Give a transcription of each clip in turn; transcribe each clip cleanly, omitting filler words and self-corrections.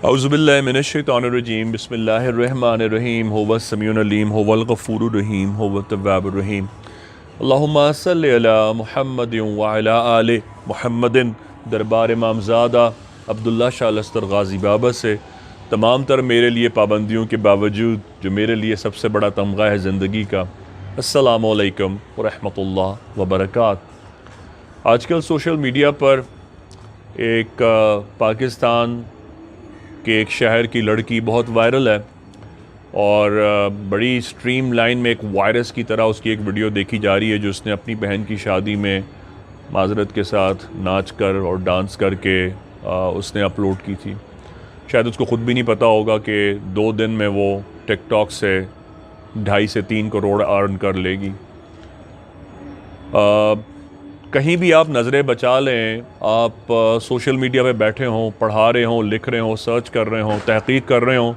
اعوذ باللہ من الشیطان الرجیم بسم اللہ الرحمن الرحیم هو السمیع العلیم هو الغفور الرحیم هو التواب الرحیم اللہم صلی علی محمد وعلی آل محمد۔ دربار امامزادہ عبداللہ شاہ لستر غازی بابا سے تمام تر میرے لیے پابندیوں کے باوجود جو میرے لیے سب سے بڑا تمغہ ہے زندگی کا، السلام علیکم ورحمۃ اللہ وبرکاتہ۔ آج کل سوشل میڈیا پر ایک پاکستان کہ ایک شہر کی لڑکی بہت وائرل ہے اور بڑی سٹریم لائن میں ایک وائرس کی طرح اس کی ایک ویڈیو دیکھی جا رہی ہے جو اس نے اپنی بہن کی شادی میں معذرت کے ساتھ ناچ کر اور ڈانس کر کے اس نے اپلوڈ کی تھی۔ شاید اس کو خود بھی نہیں پتہ ہوگا کہ 2 دن میں وہ ٹک ٹاک سے 2.5 سے 3 کروڑ ارن کر لے گی۔ کہیں بھی آپ نظریں بچا لیں، آپ سوشل میڈیا پہ بیٹھے ہوں، پڑھا رہے ہوں، لکھ رہے ہوں، سرچ کر رہے ہوں، تحقیق کر رہے ہوں،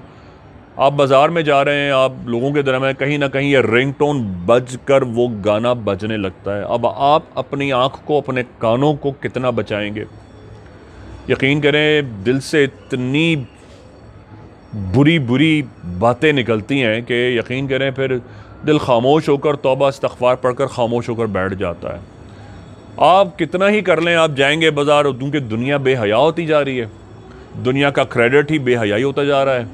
آپ بازار میں جا رہے ہیں، آپ لوگوں کے درمیان کہیں نہ کہیں یہ رنگ ٹون بج کر وہ گانا بجنے لگتا ہے۔ اب آپ اپنی آنکھ کو، اپنے کانوں کو کتنا بچائیں گے؟ یقین کریں دل سے اتنی بری باتیں نکلتی ہیں کہ یقین کریں پھر دل خاموش ہو کر توبہ استغفار پڑھ کر خاموش ہو کر بیٹھ جاتا ہے۔ آپ کتنا ہی کر لیں، آپ جائیں گے بازار کیونکہ دنیا بے حیا ہوتی جا رہی ہے، دنیا کا کریڈٹ ہی بے حیائی ہوتا جا رہا ہے۔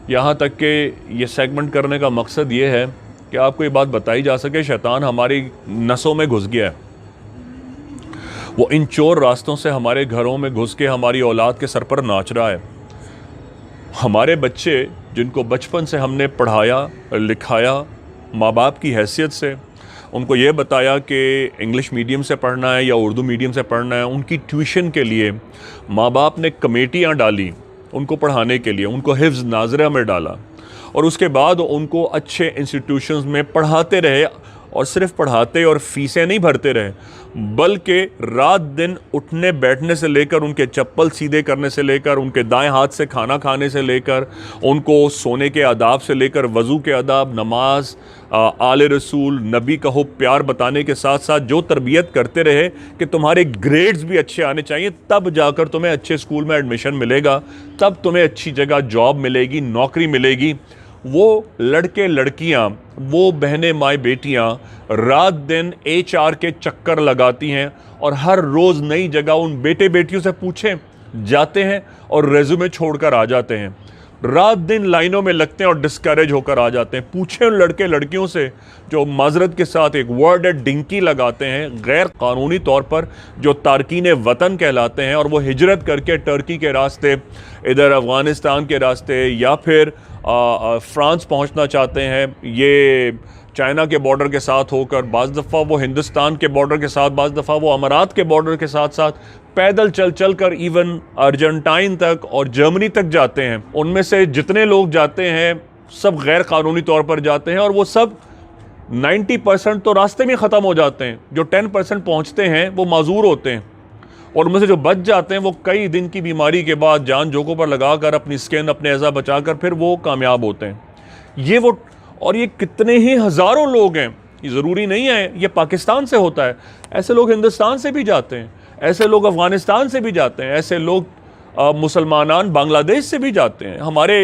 یہاں تک کہ یہ سیگمنٹ کرنے کا مقصد یہ ہے کہ آپ کو یہ بات بتائی جا سکے شیطان ہماری نسوں میں گھس گیا ہے، وہ ان چور راستوں سے ہمارے گھروں میں گھس کے ہماری اولاد کے سر پر ناچ رہا ہے۔ ہمارے بچے جن کو بچپن سے ہم نے پڑھایا لکھایا ماں باپ کی حیثیت سے، ان کو یہ بتایا کہ انگلش میڈیم سے پڑھنا ہے یا اردو میڈیم سے پڑھنا ہے، ان کی ٹیوشن کے لیے ماں باپ نے کمیٹیاں ڈالی ان کو پڑھانے کے لیے، ان کو حفظ ناظرہ میں ڈالا اور اس کے بعد ان کو اچھے انسٹیٹیوشنز میں پڑھاتے رہے، اور صرف پڑھاتے اور فیسیں نہیں بھرتے رہے بلکہ رات دن اٹھنے بیٹھنے سے لے کر ان کے چپل سیدھے کرنے سے لے کر ان کے دائیں ہاتھ سے کھانا کھانے سے لے کر ان کو سونے کے آداب سے لے کر وضو کے آداب، نماز، آل رسول، نبی کا حب پیار بتانے کے ساتھ ساتھ جو تربیت کرتے رہے کہ تمہارے گریڈز بھی اچھے آنے چاہیے، تب جا کر تمہیں اچھے اسکول میں ایڈمیشن ملے گا، تب تمہیں اچھی جگہ جاب ملے گی، نوکری ملے گی۔ وہ لڑکے لڑکیاں، وہ بہنیں مائیں بیٹیاں رات دن HR کے چکر لگاتی ہیں اور ہر روز نئی جگہ ان بیٹے بیٹیوں سے پوچھیں جاتے ہیں اور ریزیومے چھوڑ کر آ جاتے ہیں، رات دن لائنوں میں لگتے ہیں اور ڈسکریج ہو کر آ جاتے ہیں۔ پوچھیں ان لڑکے لڑکیوں سے جو معذرت کے ساتھ ایک ورڈ ہے ڈنکی لگاتے ہیں غیر قانونی طور پر، جو تارکین وطن کہلاتے ہیں اور وہ ہجرت کر کے ٹرکی کے راستے، ادھر افغانستان کے راستے یا پھر فرانس پہنچنا چاہتے ہیں، یہ چائنا کے بارڈر کے ساتھ ہو کر، بعض دفعہ وہ ہندوستان کے بارڈر کے ساتھ، بعض دفعہ وہ امارات کے بارڈر کے ساتھ ساتھ پیدل چل کر ایون ارجنٹائن تک اور جرمنی تک جاتے ہیں۔ ان میں سے جتنے لوگ جاتے ہیں سب غیر قانونی طور پر جاتے ہیں اور وہ سب 90% تو راستے میں ختم ہو جاتے ہیں، جو 10% پہنچتے ہیں وہ معذور ہوتے ہیں، اور ان میں سے جو بچ جاتے ہیں وہ کئی دن کی بیماری کے بعد جان جوکوں پر لگا کر اپنی سکن، اپنے اعضاء بچا کر پھر وہ کامیاب ہوتے ہیں۔ یہ کتنے ہی ہزاروں لوگ ہیں، یہ ضروری نہیں ہے یہ پاکستان سے ہوتا ہے، ایسے لوگ ہندوستان سے بھی جاتے ہیں، ایسے لوگ افغانستان سے بھی جاتے ہیں، ایسے لوگ مسلمانان بنگلہ دیش سے بھی جاتے ہیں، ہمارے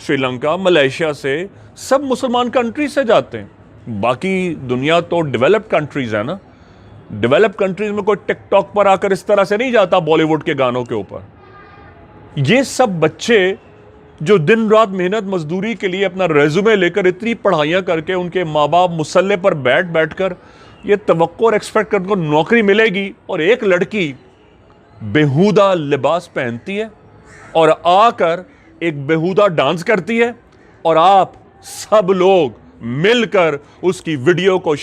سری لنکا، ملیشیا سے، سب مسلمان کنٹریز سے جاتے ہیں۔ باقی دنیا تو ڈیولپڈ کنٹریز ہے نا، ڈیولپ کنٹریز میں کوئی ٹک ٹاک پر آ کر اس طرح سے نہیں جاتا بالی ووڈ کے گانوں کے اوپر۔ یہ سب بچے جو دن رات محنت مزدوری کے لیے اپنا ریزیومے لے کر اتنی پڑھائیاں کر کے ان کے ماں باپ مسلح پر بیٹھ کر یہ توقع اور ایکسپیکٹ کر کو نوکری ملے گی، اور ایک لڑکی بےہودہ لباس پہنتی ہے اور آ کر ایک بےہودہ ڈانس کرتی ہے، اور آپ سب لوگ مل کر اس کی ویڈیو کو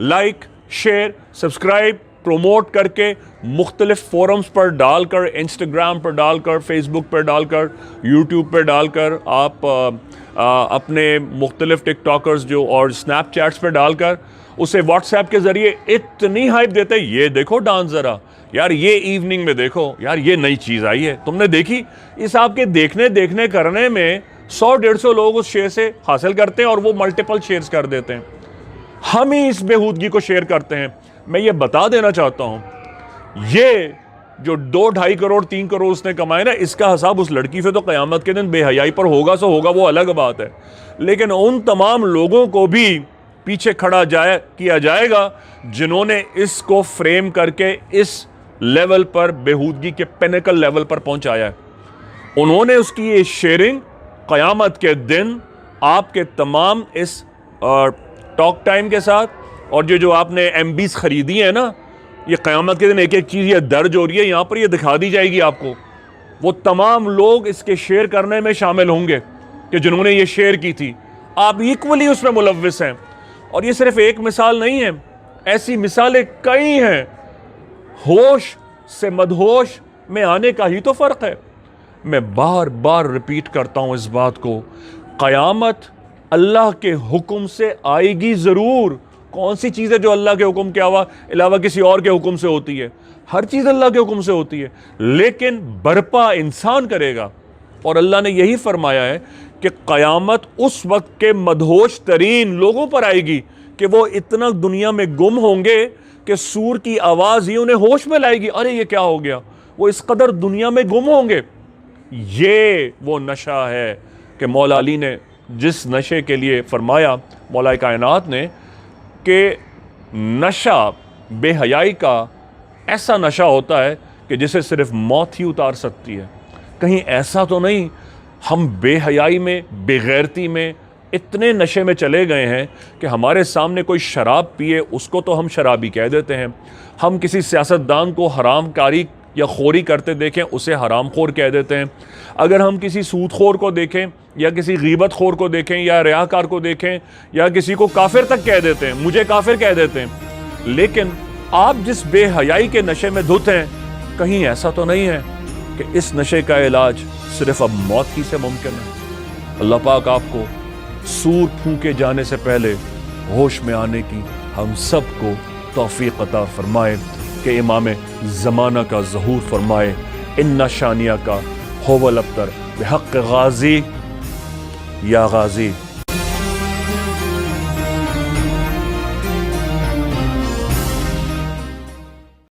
لائک شیئر سبسکرائب پروموٹ کر کے مختلف فورمز پر ڈال کر، انسٹاگرام پر ڈال کر، فیس بک پر ڈال کر، یوٹیوب پر ڈال کر، آپ اپنے مختلف ٹک ٹاکرز جو اور سنیپ چیٹس پہ ڈال کر اسے واٹس ایپ کے ذریعے اتنی ہائپ دیتے ہیں، یہ دیکھو ڈانس ذرا یار، یہ ایوننگ میں دیکھو یار، یہ نئی چیز آئی ہے تم نے دیکھی۔ اس آپ کے دیکھنے کرنے میں 100-150 لوگ اس شیئر سے حاصل کرتے ہیں اور وہ ملٹیپل شیئرز کر دیتے ہیں، ہم ہی اس بےہودگی کو شیئر کرتے ہیں۔ میں یہ بتا دینا چاہتا ہوں، یہ جو 2-2.5 کروڑ 3 کروڑ اس نے کمائے نا، اس کا حساب اس لڑکی سے تو قیامت کے دن بے حیائی پر ہوگا سو ہوگا، وہ الگ بات ہے. لیکن ان تمام لوگوں کو بھی پیچھے کھڑا کیا جائے گا جنہوں نے اس کو فریم کر کے اس لیول پر، بےہودگی کے پینیکل لیول پر پہنچایا ہے. انہوں نے اس کی یہ شیئرنگ قیامت کے دن آپ کے تمام اس ٹاک ٹائم کے ساتھ، اور جو آپ نے ایم بیز خریدی ہیں نا، یہ قیامت کے دن ایک ایک چیز یہ درج ہو رہی ہے یہاں پر، یہ دکھا دی جائے گی آپ کو. وہ تمام لوگ اس کے شیئر کرنے میں شامل ہوں گے کہ جنہوں نے یہ شیئر کی تھی. آپ ایکولی اس میں ملوث ہیں. اور یہ صرف ایک مثال نہیں ہے، ایسی مثالیں کئی ہیں. ہوش سے مدہوش میں آنے کا ہی تو فرق ہے. میں بار بار ریپیٹ کرتا ہوں اس بات کو، قیامت اللہ کے حکم سے آئے گی ضرور. کون سی چیز ہے جو اللہ کے حکم کے علاوہ کسی اور کے حکم سے ہوتی ہے؟ ہر چیز اللہ کے حکم سے ہوتی ہے، لیکن برپا انسان کرے گا. اور اللہ نے یہی فرمایا ہے کہ قیامت اس وقت کے مدہوش ترین لوگوں پر آئے گی کہ وہ اتنا دنیا میں گم ہوں گے کہ سور کی آواز ہی انہیں ہوش میں لائے گی. ارے یہ کیا ہو گیا؟ وہ اس قدر دنیا میں گم ہوں گے. یہ وہ نشہ ہے کہ مولا علی نے جس نشے کے لیے فرمایا، مولا کائنات نے، کہ نشہ بے حیائی کا ایسا نشہ ہوتا ہے کہ جسے صرف موت ہی اتار سکتی ہے. کہیں ایسا تو نہیں ہم بے حیائی میں، بے غیرتی میں اتنے نشے میں چلے گئے ہیں کہ ہمارے سامنے کوئی شراب پیے اس کو تو ہم شرابی کہہ دیتے ہیں. ہم کسی سیاستدان کو حرام کاری یا خوری کرتے دیکھیں اسے حرام خور کہہ دیتے ہیں. اگر ہم کسی سود خور کو دیکھیں یا کسی غیبت خور کو دیکھیں یا ریاکار کو دیکھیں یا کسی کو کافر تک کہہ دیتے ہیں، مجھے کافر کہہ دیتے ہیں. لیکن آپ جس بے حیائی کے نشے میں دھت ہیں، کہیں ایسا تو نہیں ہے کہ اس نشے کا علاج صرف اب موت ہی سے ممکن ہے. اللہ پاک آپ کو سور پھونکے جانے سے پہلے ہوش میں آنے کی ہم سب کو توفیق عطا فرمائے کہ امام زمانہ کا ظہور فرمائے. ان شانیہ کا هو الابتر بحق غازی یا غازی.